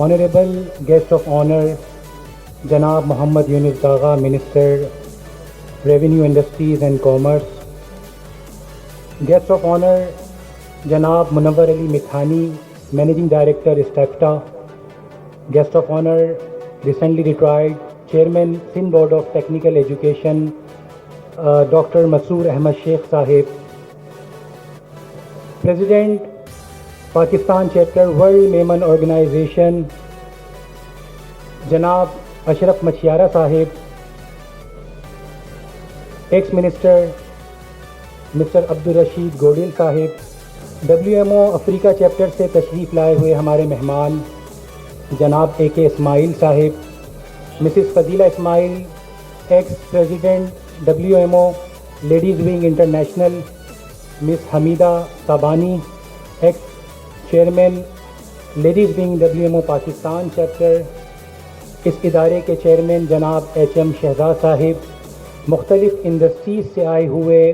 Honorable Guest of Honor, Janab Muhammad Yunus Daga, Minister, Revenue, Industries and Commerce. Guest of Honor, Janab Munawwar Ali Mithani, Managing Director, Istafta. Guest of Honor, recently retired Chairman, Sindh Board of Technical Education, Dr. Masoor Ahmad Sheikh Sahib. President, Pakistan Chapter, World Mehman Organization, Janab Ashraf Machiyara Sahib. Ex-Minister, Mr. Abdul Rashid Godil Sahib. WMO Africa chapter سے تشریف لائے ہوئے ہمارے مہمان جناب AK Ismail Sahib. Mrs Fazila Ismail, ex president WMO ladies wing international. Miss Hamida Tabani, ex chairman ladies wing WMO Pakistan chapter. اس ادارے کے چیئرمین جناب HM شہزاد صاحب. مختلف انڈسٹریز سے آئے ہوئے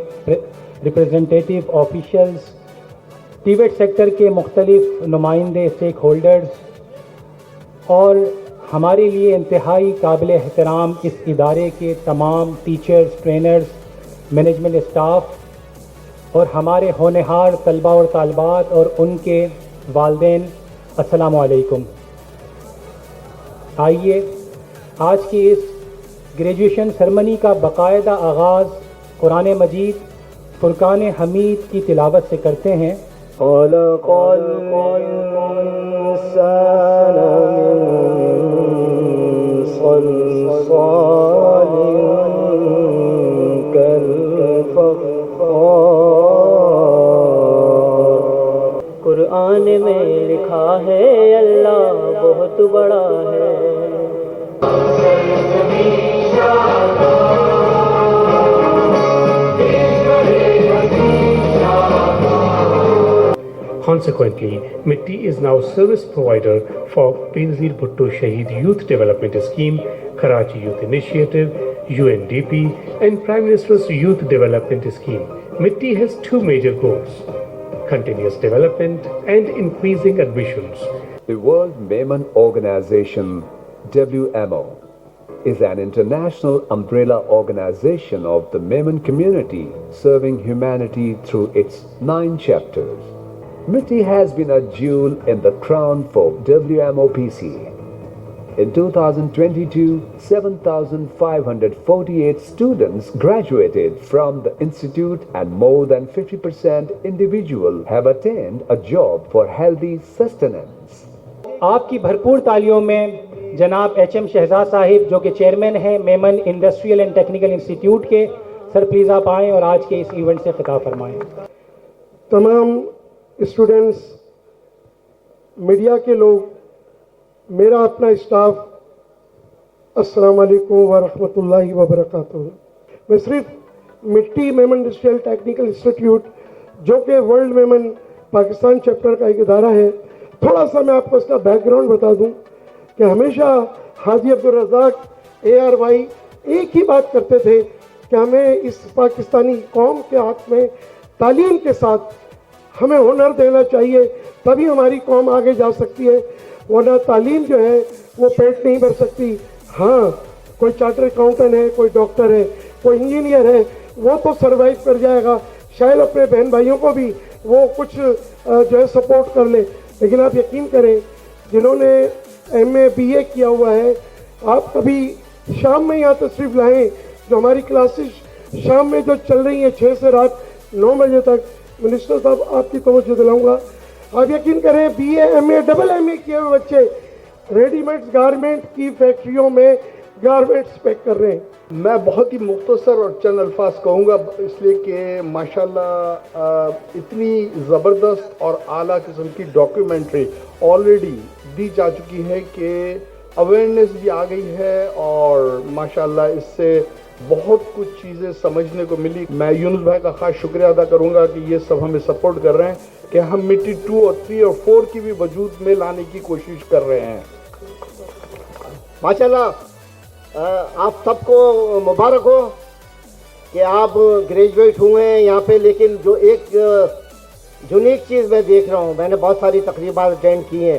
ریپریزنٹیٹیو آفیشلز، ٹیبٹ سیکٹر کے مختلف نمائندے، اسٹیک ہولڈرز، اور ہمارے لیے انتہائی قابل احترام اس ادارے کے تمام ٹیچرز، ٹرینرز، مینجمنٹ اسٹاف اور ہمارے ہونہار طلباء اور طالبات اور ان کے والدین، السلام علیکم. آئیے آج کی اس گریجویشن سرمنی کا باقاعدہ آغاز قرآن مجید فرقان حمید کی تلاوت سے کرتے ہیں. خلق الإنسان من صلصال كالفخار. قرآن میں لکھا ہے اللہ بہت بڑا ہے. Consequently, MITI is now service provider for Benazir Bhutto Shaheed Youth Development Scheme, Karachi Youth Initiative, UNDP, and Prime Minister's Youth Development Scheme. MITI has two major goals: continuous development and increasing admissions. The World Mehman Organization, WMO, is an international umbrella organization of the Mehman community serving humanity through its 9 chapters. MITI has been a jewel in the crown for WMOPC. In 2022, 7,548 students graduated from the institute and more than 50% individuals have attained a job for healthy sustenance. آپ کی بھرپور تالیوں میں جناب HM Shahzad صاحب جو کہ chairman ہیں Memon industrial and technical institute کے. سر پلیز آپ آئیں اور آج کے اس ایونٹ سے خطاب فرمائیں. تمام اسٹوڈنٹس، میڈیا کے لوگ، میرا اپنا اسٹاف، السلام علیکم ورحمۃ اللہ وبرکاتہ. میں صرف مٹی میمن انڈسٹریل ٹیکنیکل انسٹیٹیوٹ جو کہ ورلڈ میمن پاکستان چیپٹر کا ایک ادارہ ہے، تھوڑا سا میں آپ کو اس کا بیک گراؤنڈ بتا دوں کہ ہمیشہ حاجی عبدالرزاق ARY ایک ہی بات کرتے تھے کہ ہمیں اس پاکستانی قوم کے ہاتھ میں تعلیم کے ساتھ ہمیں ہنر دینا چاہیے، تبھی ہماری قوم آگے جا سکتی ہے، ورنہ تعلیم جو ہے وہ پیٹ نہیں بھر سکتی. ہاں، کوئی چارٹر اکاؤنٹنٹ ہے، کوئی ڈاکٹر ہے، کوئی انجینئر ہے، وہ تو سروائیو کر جائے گا، شاید اپنے بہن بھائیوں کو بھی وہ کچھ جو ہے سپورٹ کر لے. لیکن آپ یقین کریں، جنہوں نے MA BA کیا ہوا ہے، آپ کبھی شام میں یہاں تشریف لائیں. جو ہماری کلاسز شام میں جو چل رہی ہیں 6 سے رات 9 بجے تک، منسٹر صاحب آپ کی توجہ دلاؤں گا، آپ یقین کریں BA MA MA کیے ہوئے بچے ریڈی میڈ گارمنٹ کی فیکٹریوں میں گارمنٹس پیک کر رہے ہیں. میں بہت ہی مختصر اور چند الفاظ کہوں گا، اس لیے کہ ماشاءاللہ اتنی زبردست اور اعلیٰ قسم کی ڈاکیومنٹری آلریڈی دی جا چکی ہے کہ اویئرنیس بھی آ گئی ہے اور ماشاءاللہ اس سے بہت کچھ چیزیں سمجھنے کو ملی. میں یونس بھائی کا خاص شکریہ ادا کروں گا کہ یہ سب ہمیں سپورٹ کر رہے ہیں کہ ہم مٹی 2 اور 3 اور 4 کی بھی وجود میں لانے کی کوشش کر رہے ہیں. ماشاءاللہ آپ سب کو مبارک ہو کہ آپ گریجویٹ ہوئے ہیں یہاں پہ. لیکن جو ایک یونیک چیز میں دیکھ رہا ہوں، میں نے بہت ساری تقریبات اٹینڈ کی ہیں،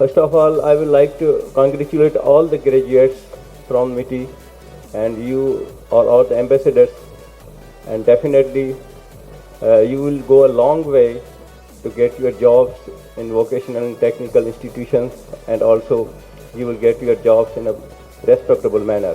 First of all, I would like to congratulate all the graduates from MITI and you are all the ambassadors, and definitely you will go a long way to get your jobs in vocational and technical institutions, and also you will get your jobs in a respectable manner.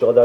14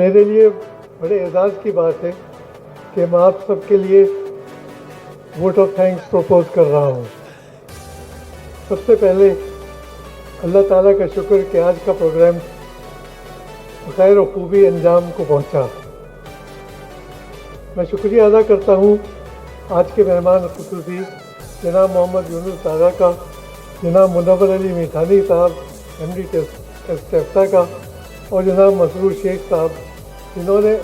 میرے لیے بڑے اعزاز کی بات ہے کہ میں آپ سب کے لیے ووٹ آف تھینکس پروپوز کر رہا ہوں. سب سے پہلے اللہ تعالیٰ کا شکر کہ آج کا پروگرام بخیر و خوبی انجام کو پہنچا. میں شکریہ ادا کرتا ہوں آج کے مہمان خصوصی جناب محمد یونس داغا کا، جناب منور علی میٹھانی صاحب ایم ڈی ٹیفتا کا، اور جناب مسرور شیخ صاحب جنہوں نے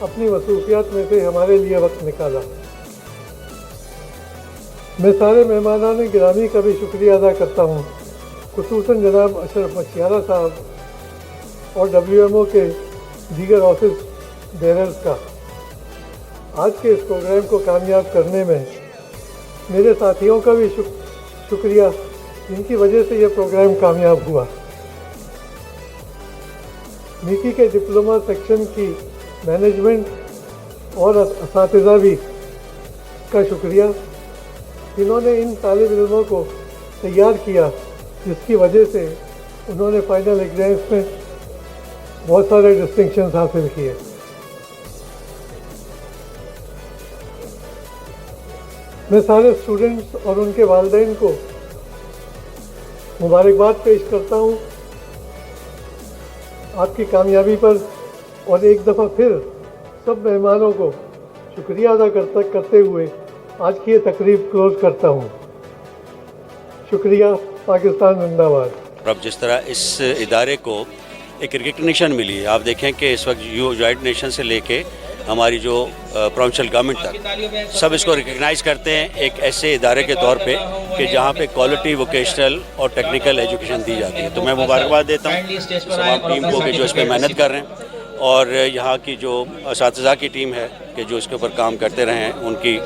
اپنی مصروفیات میں سے ہمارے لیے وقت نکالا. میں سارے مہمانان گرامی کا بھی شکریہ ادا کرتا ہوں، خصوصاً جناب اشرف مشیارہ صاحب اور WMO کے دیگر آفس بیررز کا. آج کے اس پروگرام کو کامیاب کرنے میں میرے ساتھیوں کا بھی شکریہ جن کی وجہ سے یہ پروگرام کامیاب ہوا. میکی کے ڈپلومہ سیکشن کی مینجمنٹ اور اساتذہ بھی کا شکریہ جنہوں نے ان طالب علموں کو تیار کیا، جس کی وجہ سے انہوں نے فائنل ایگزامس میں بہت سارے ڈسٹنکشنز حاصل کیے. میں سارے اسٹوڈنٹس اور ان کے والدین کو مبارکباد پیش کرتا ہوں آپ کی کامیابی پر، اور ایک دفعہ پھر سب مہمانوں کو شکریہ ادا کرتے ہوئے آج کی یہ تقریب کلوز کرتا ہوں. شکریہ. پاکستان زندہ باد. اب جس طرح اس ادارے کو ایک ریکگنیشن ملی ہے، آپ دیکھیں کہ اس وقت یونائیٹڈ نیشن سے لے کے ہماری جو پروونشل گورنمنٹ تک سب اس کو ریکگنائز کرتے ہیں ایک ایسے ادارے کے طور پہ کہ جہاں پہ کوالٹی ووکیشنل اور ٹیکنیکل ایجوکیشن دی جاتی ہے. تو میں مبارکباد دیتا ہوں تمام ٹیم کو کہ جو اس پہ محنت کر رہے ہیں، اور یہاں کی جو اساتذہ کی ٹیم ہے کہ جو اس کے اوپر کام کرتے رہے ہیں ان کی،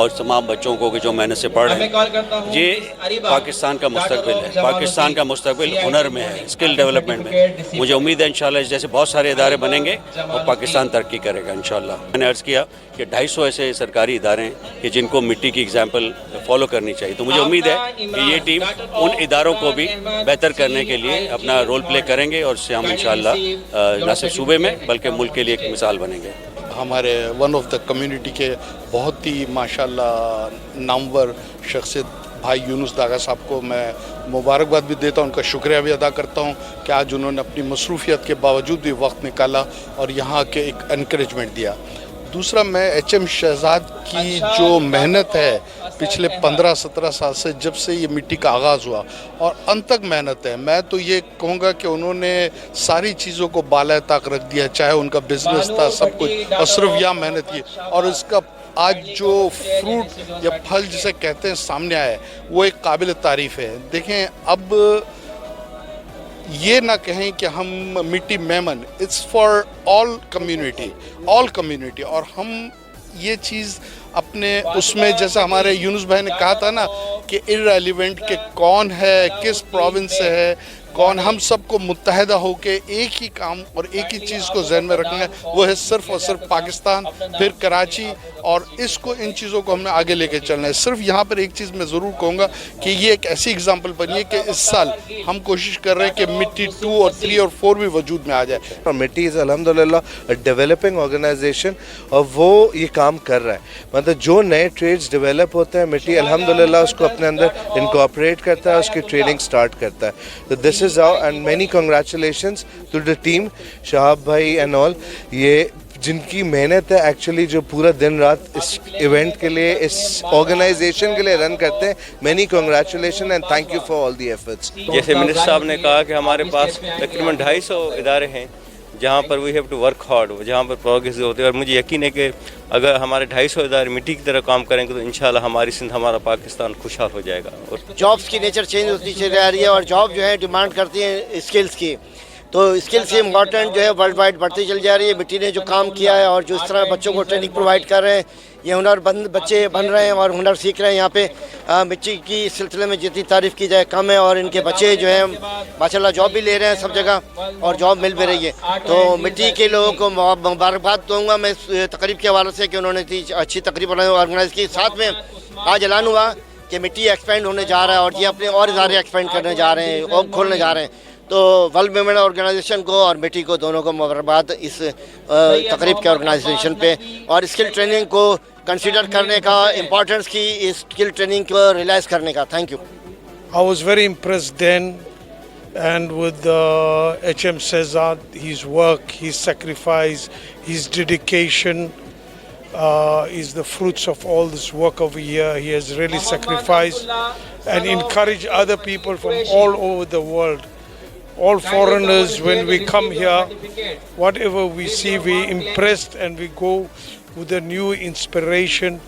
اور تمام بچوں کو کہ جو محنت سے پڑھ رہے ہیں. یہ پاکستان کا مستقبل ہے، پاکستان کا مستقبل ہنر میں ہے، اسکل ڈیولپمنٹ میں. مجھے امید ہے انشاءاللہ اس جیسے بہت سارے ادارے بنیں گے اور پاکستان ترقی کرے گا انشاءاللہ. میں نے عرض کیا کہ 250 ایسے سرکاری ادارے ہیں کہ جن کو مٹی کی اگزامپل فالو کرنی چاہیے. تو مجھے امید ہے کہ یہ ٹیم ان اداروں کو بھی بہتر کرنے کے لیے اپنا رول پلے کریں گے، اور اس سے ہم انشاءاللہ نہ صرف صوبے میں بلکہ ملک کے لیے ایک مثال بنیں گے. ہمارے ون آف دا کمیونٹی کے بہت ہی ماشاءاللہ نامور شخصیت بھائی یونس داغا صاحب کو میں مبارکباد بھی دیتا ہوں، ان کا شکریہ بھی ادا کرتا ہوں کہ آج انہوں نے اپنی مصروفیت کے باوجود بھی وقت نکالا اور یہاں کے ایک انکریجمنٹ دیا. دوسرا، میں HM شہزاد کی جو محنت ہے پچھلے 15-17 سال سے جب سے یہ مٹی کا آغاز ہوا اور ان تک محنت ہے، میں تو یہ کہوں گا کہ انہوں نے ساری چیزوں کو بالائے طاق رکھ دیا، چاہے ان کا بزنس تھا، سب کچھ، اور صرف یہاں محنت کی، اور اس کا آج جو فروٹ یا پھل جسے کہتے ہیں سامنے آیا ہے وہ ایک قابل تعریف ہے. دیکھیں، اب یہ نہ کہیں کہ ہم مٹی Memon, it's for all community, اور ہم یہ چیز اپنے اس میں، جیسا ہمارے یونس بھائی نے کہا تھا نا کہ ارریلیونٹ کہ کون ہے، کس پروونس سے ہے، کون، ہم سب کو متحدہ ہو کے ایک ہی کام اور ایک ہی چیز کو ذہن میں رکھنا ہے، وہ ہے صرف اور صرف پاکستان، پھر کراچی، اور اس کو، ان چیزوں کو ہم نے آگے لے کے چلنا ہے. صرف یہاں پر ایک چیز میں ضرور کہوں گا کہ یہ ایک ایسی اگزامپل بنی ہے کہ اس سال ہم کوشش کر رہے ہیں کہ مٹی 2 اور 3 اور 4 بھی وجود میں آ جائے. اور مٹی از الحمدللہ ڈیولپنگ آرگنائزیشن، اور وہ یہ کام کر رہا ہے. مطلب جو نئے ٹریڈز ڈیولپ ہوتے ہیں، مٹی الحمدللہ اس کو اپنے اندر انکارپوریٹ کرتا ہے، اس کی ٹریننگ سٹارٹ کرتا ہے. تو this is how, and many congratulations to the team, Shahab بھائی اینڈ آل، یہ جن کی محنت ہے ایکچولی، جو پورا دن رات اس ایونٹ کے لیے، اس آرگنائزیشن کے لیے رن کرتے ہیں. Many congratulation and thank you for all the efforts. جیسے منسٹر صاحب نے کہا کہ ہمارے پاس تقریباً 250 ادارے ہیں جہاں پر we have to work hard, جہاں پر پروگریس ہوتی ہے، اور مجھے یقین ہے کہ اگر ہمارے 250 ادارے مٹی کی طرح کام کریں گے تو انشاءاللہ ہماری سندھ، ہمارا پاکستان خوشحال ہو جائے گا. جابس کی نیچر چینج ہوتی چلی آ رہی ہے، اور جاب جو ہے ڈیمانڈ کرتی ہیں اسکلس کی، تو اسکلس کی امپورٹنٹ جو ہے ورلڈ وائڈ بڑھتی چلی جا رہی ہے. مٹی نے جو کام کیا ہے اور جو اس طرح بچوں کو ٹریننگ پرووائڈ کر رہے ہیں، یہ ہنر بچے بن رہے ہیں اور ہنر سیکھ رہے ہیں. یہاں پہ مٹی کی سلسلے میں جتنی تعریف کی جائے کم ہے، اور ان کے بچے جو ہیں ماشاءاللہ جاب بھی لے رہے ہیں سب جگہ، اور جاب مل بھی رہی ہے. تو مٹی کے لوگوں کو مبارکباد دوں گا میں اس تقریب کے حوالے سے کہ انہوں نے اتنی اچھی تقریب آرگنائز کی. ساتھ میں آج اعلان ہوا کہ مٹی ایکسپینڈ ہونے جا رہا ہے، اور یہ اپنے اور ادارے ایکسپینڈ کرنے جا رہے ہیں اور کھولنے جا رہے ہیں. تو ورلڈ ویمن آرگنائزیشن کو اور میٹی کو دونوں کو مبارکباد اس تقریب کے آرگنائزیشن پہ، اور اسکل ٹریننگ کو کنسیڈر کرنے کا، امپورٹنس کی اسکل ٹریننگ کو ریلائز کرنے کا. Thank you. I was very impressed then, and with H.M. Shehzad, his work, his sacrifice, his dedication is the fruits of all this work over here. He has really sacrificed and encouraged other people from all over the world. All foreigners, when we come here, whatever we see, we impressed and we go with a new inspiration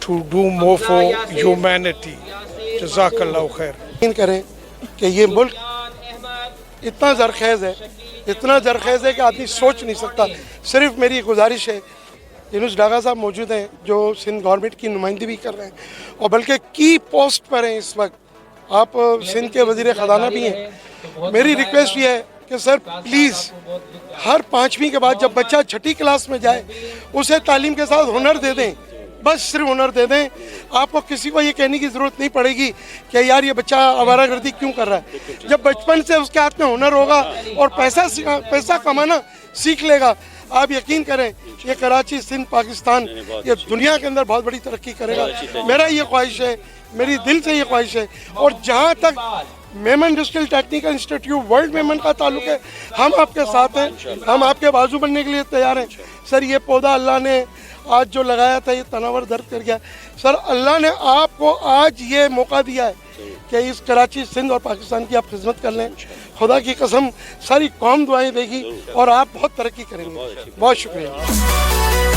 to do more for humanity. Jazakallah khair. یقین کریں کہ یہ ملک اتنا زرخیز ہے، اتنا زرخیز ہے کہ آدمی سوچ نہیں سکتا. صرف میری گزارش ہے، یونس ڈاگا صاحب موجود ہیں جو سندھ گورنمنٹ کی نمائندگی بھی کر رہے ہیں اور بلکہ کی پوسٹ پر ہیں اس وقت. آپ سندھ کے وزیر خزانہ بھی ہیں. میری ریکویسٹ یہ ہے کہ سر پلیز ہر 5ویں کے بعد جب بچہ 6ٹھی کلاس میں جائے اسے تعلیم کے ساتھ ہنر دے دیں. بس صرف ہنر دے دیں. آپ کو کسی کو یہ کہنے کی ضرورت نہیں پڑے گی کہ یار یہ بچہ آوارہ گردی کیوں کر رہا ہے. جب بچپن سے اس کے ہاتھ میں ہنر ہوگا اور پیسہ کمانا سیکھ لے گا، آپ یقین کریں یہ کراچی، سندھ، پاکستان یہ دنیا کے اندر بہت بڑی ترقی کرے گا. میرا یہ خواہش ہے، میری دل سے یہ خواہش ہے. اور جہاں تک Memon industrial technical institute world Memon کا تعلق ہے، ہم آپ کے ساتھ ہیں، ہم آپ کے بازو بننے کے لیے تیار ہیں. سر یہ پودا اللہ نے آج جو لگایا تھا یہ تناور درد کر گیا. سر اللہ نے آپ کو آج یہ موقع دیا ہے کہ اس کراچی، سندھ اور پاکستان کی آپ خدمت کر لیں. خدا کی قسم ساری قوم دعائیں دے گی اور آپ بہت ترقی کریں گے. بہت شکریہ.